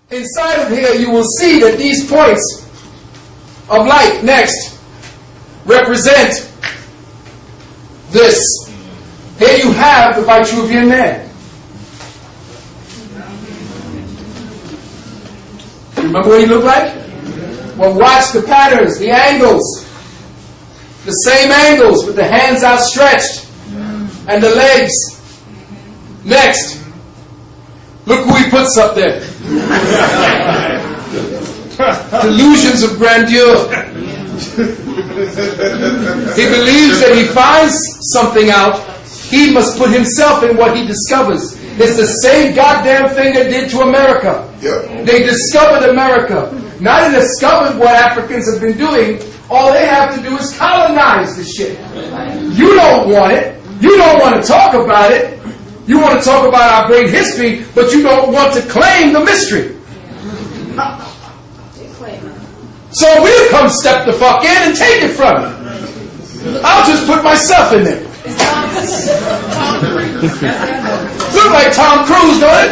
Inside of here, you will see that these points of light, next, represent this. Here you have the Vitruvian Man. Remember what he looked like? Well, watch the patterns, the angles. The same angles with the hands outstretched and the legs. Next, look who he puts up there. Delusions of grandeur. He believes that he finds something out, he must put himself in what he discovers. It's the same goddamn thing they did to America. Yep. They discovered America. Now they discovered what Africans have been doing. All they have to do is colonize the shit. You don't want it. You don't want to talk about it. You want to talk about our great history, but you don't want to claim the mystery. So we'll come step the fuck in and take it from you. I'll just put myself in there. Look like Tom Cruise, don't it?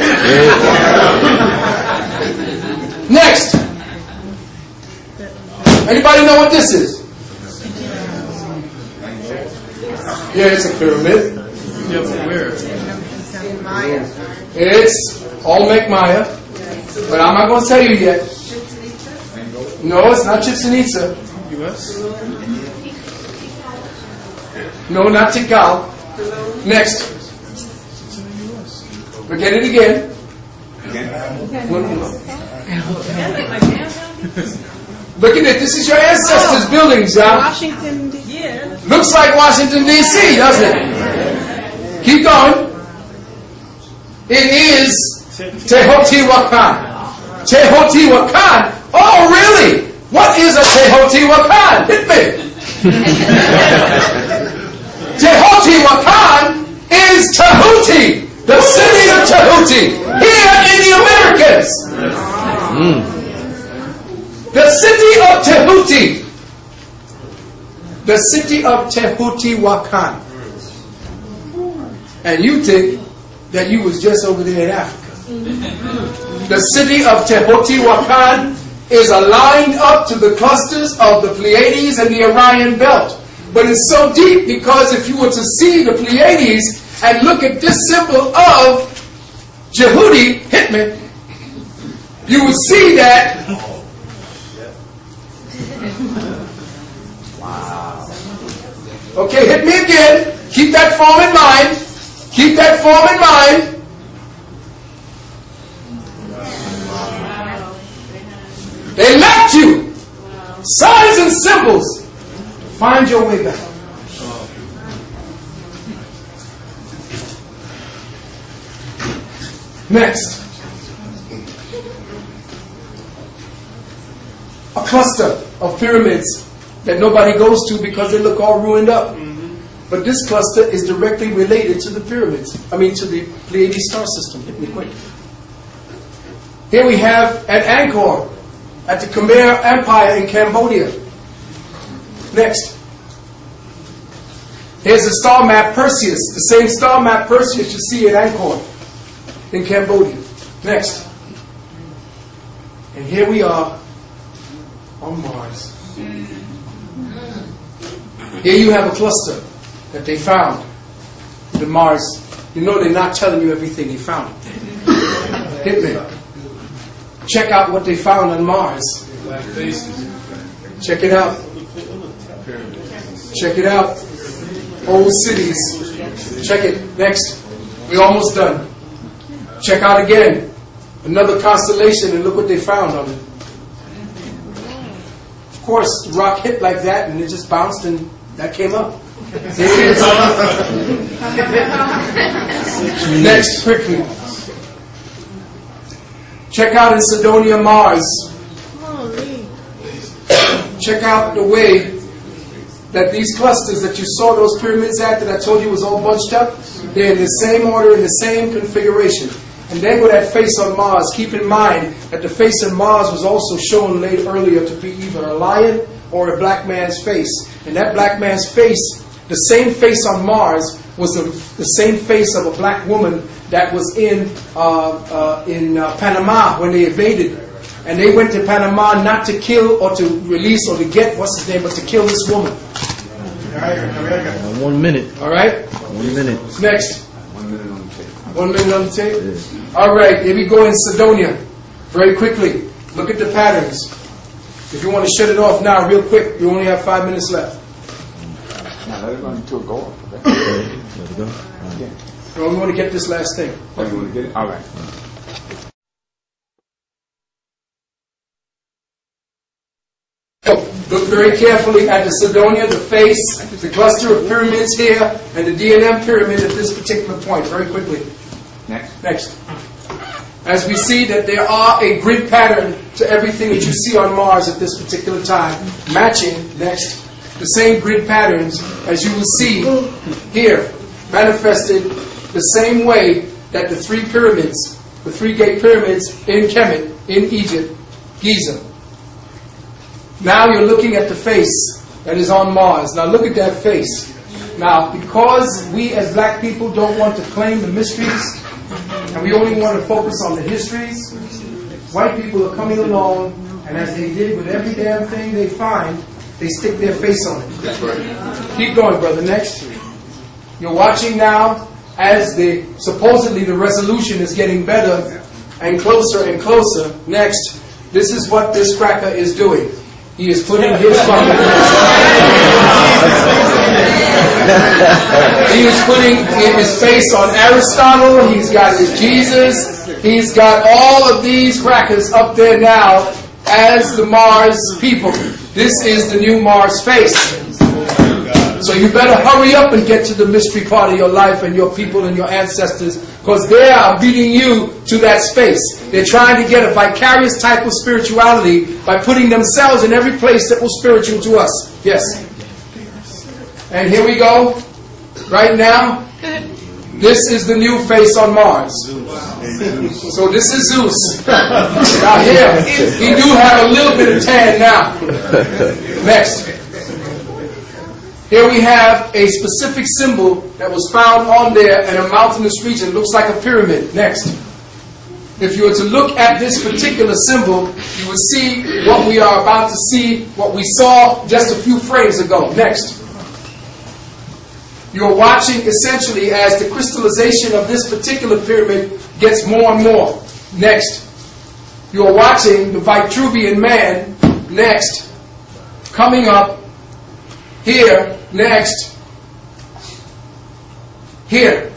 Next. Anybody know what this is? Yeah, it's a pyramid. It's Olmec Maya. But I'm not going to tell you yet. No, it's not Chichen Itza. No, not Tikal. Next. Forget it again. Look at it. This is your ancestors' buildings, y'all. Washington, D.C. Looks like Washington, D.C., doesn't it? Keep going. It is Teotihuacan. Teotihuacan? Oh, really? What is a Teotihuacan? Hit me. Teotihuacan is Tahuti, the city of Tahuti, here in the Americas. The city of Tahuti. The city of Teotihuacan. And you think that you was just over there in Africa. The city of Teotihuacan is aligned up to the clusters of the Pleiades and the Orion belt. But it's so deep because if you were to see the Pleiades and look at this symbol of Jehudi, hit me, you would see that. Wow. Okay, hit me again. Keep that form in mind. Keep that form in mind. They left you. Signs and symbols. Find your way back. Next. A cluster of pyramids that nobody goes to because they look all ruined up. But this cluster is directly related to the pyramids. I mean to the Pleiades star system. Hit me quick. Here we have an Angkor at the Khmer Empire in Cambodia. Next. Here's the star map Perseus. The same star map Perseus you see at Angkor in Cambodia. Next. And here we are on Mars. Here you have a cluster that they found. The Mars. You know they're not telling you everything they found. Hit me. Check out what they found on Mars. Check it out. Check it out. Old cities. Check it. Next. We're almost done. Check out again. Another constellation and look what they found on it. Of course, the rock hit like that and it just bounced and that came up. There it is. Next, quickly. Check out in Sidonia, Mars. Check out the way that these clusters that you saw those pyramids at that I told you was all bunched up, they're in the same order, in the same configuration. And then with that face on Mars, keep in mind that the face on Mars was also shown later earlier to be either a lion or a black man's face. And that black man's face, the same face on Mars, was the same face of a black woman that was in Panama when they invaded. And they went to Panama not to kill or to release or to get, what's his name, but to kill this woman. 1 minute. All right? 1 minute. Next. 1 minute on the tape. 1 minute on the tape? Yeah. All right, here we go in Sidonia. Very quickly. Look at the patterns. If you want to shut it off now, real quick, you only have 5 minutes left. Now let it run until it go off. Okay. Let it go. Yeah. No, we want to get this last thing. Oh, you want to get it? All right. So, look very carefully at the Sidonia, the face, the cluster of pyramids here, and the D&M pyramid at this particular point. Very quickly. Next. As we see that there are a grid pattern to everything that you see on Mars at this particular time, matching, next, the same grid patterns as you will see here, manifested the same way that the three pyramids, the three-gate pyramids in Kemet, in Egypt, Giza. Now you're looking at the face that is on Mars. Now look at that face. Now, because we as black people don't want to claim the mysteries, and we only want to focus on the histories, white people are coming along, and as they did with every damn thing they find, they stick their face on it. That's right. Keep going, brother. Next. You're watching now as supposedly the resolution is getting better and closer and closer. Next. This is what this cracker is doing. He is putting his fucking he is putting his face on Aristotle. He's got his Jesus. He's got all of these crackers up there now as the Mars people. This is the new Mars face. So you better hurry up and get to the mystery part of your life and your people and your ancestors, because they are beating you to that space. They're trying to get a vicarious type of spirituality by putting themselves in every place that was spiritual to us. Yes. And here we go. Right now, this is the new face on Mars. So this is Zeus. Now here, he do have a little bit of tan now. Next. Here we have a specific symbol that was found on there in a mountainous region. Looks like a pyramid. Next. If you were to look at this particular symbol, you would see what we are about to see, what we saw just a few frames ago. Next. You're watching essentially as the crystallization of this particular pyramid gets more and more. Next. You're watching the Vitruvian man, next, coming up here, next, here.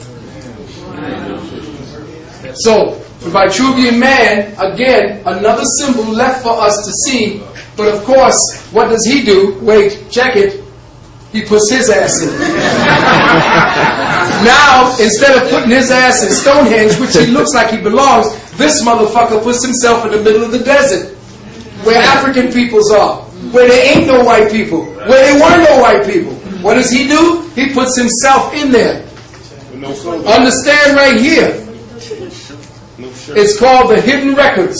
So, the Vitruvian man, again, another symbol left for us to see. But of course, what does he do? Wait, check it. He puts his ass in. Now, instead of putting his ass in Stonehenge, which he looks like he belongs, this motherfucker puts himself in the middle of the desert, where African peoples are, where there ain't no white people, where there were no white people. What does he do? He puts himself in there. Understand right here. It's called the Hidden Records.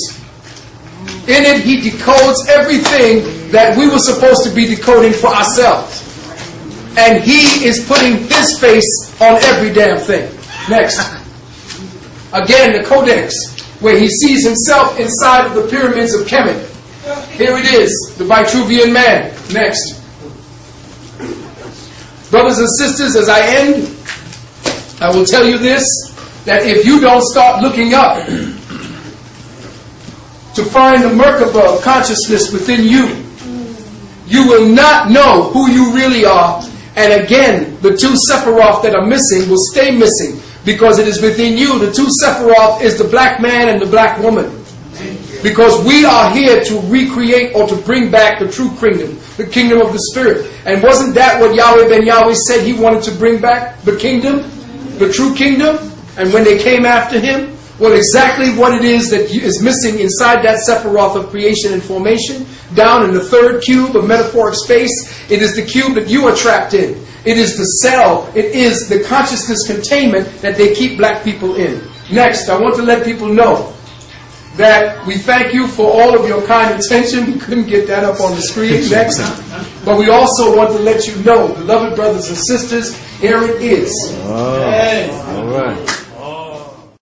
In it, he decodes everything that we were supposed to be decoding for ourselves. And he is putting his face on every damn thing. Next. Again, the Codex, where he sees himself inside of the pyramids of Kemet. Here it is, the Vitruvian man. Next. Brothers and sisters, as I end, I will tell you this, that if you don't start looking up to find the Merkaba of consciousness within you, you will not know who you really are. And again, the two Sephiroth that are missing will stay missing, because it is within you. The two Sephiroth is the black man and the black woman. Because we are here to recreate or to bring back the true kingdom, the kingdom of the Spirit. And wasn't that what Yahweh ben Yahweh said he wanted to bring back? The kingdom? The true kingdom? And when they came after him? Well, exactly what it is that is missing inside that Sephiroth of creation and formation, down in the third cube of metaphoric space, it is the cube that you are trapped in. It is the cell. It is the consciousness containment that they keep black people in. Next, I want to let people know that we thank you for all of your kind attention. We couldn't get that up on the screen. Next. But we also want to let you know, beloved brothers and sisters, here it is. Oh, all right.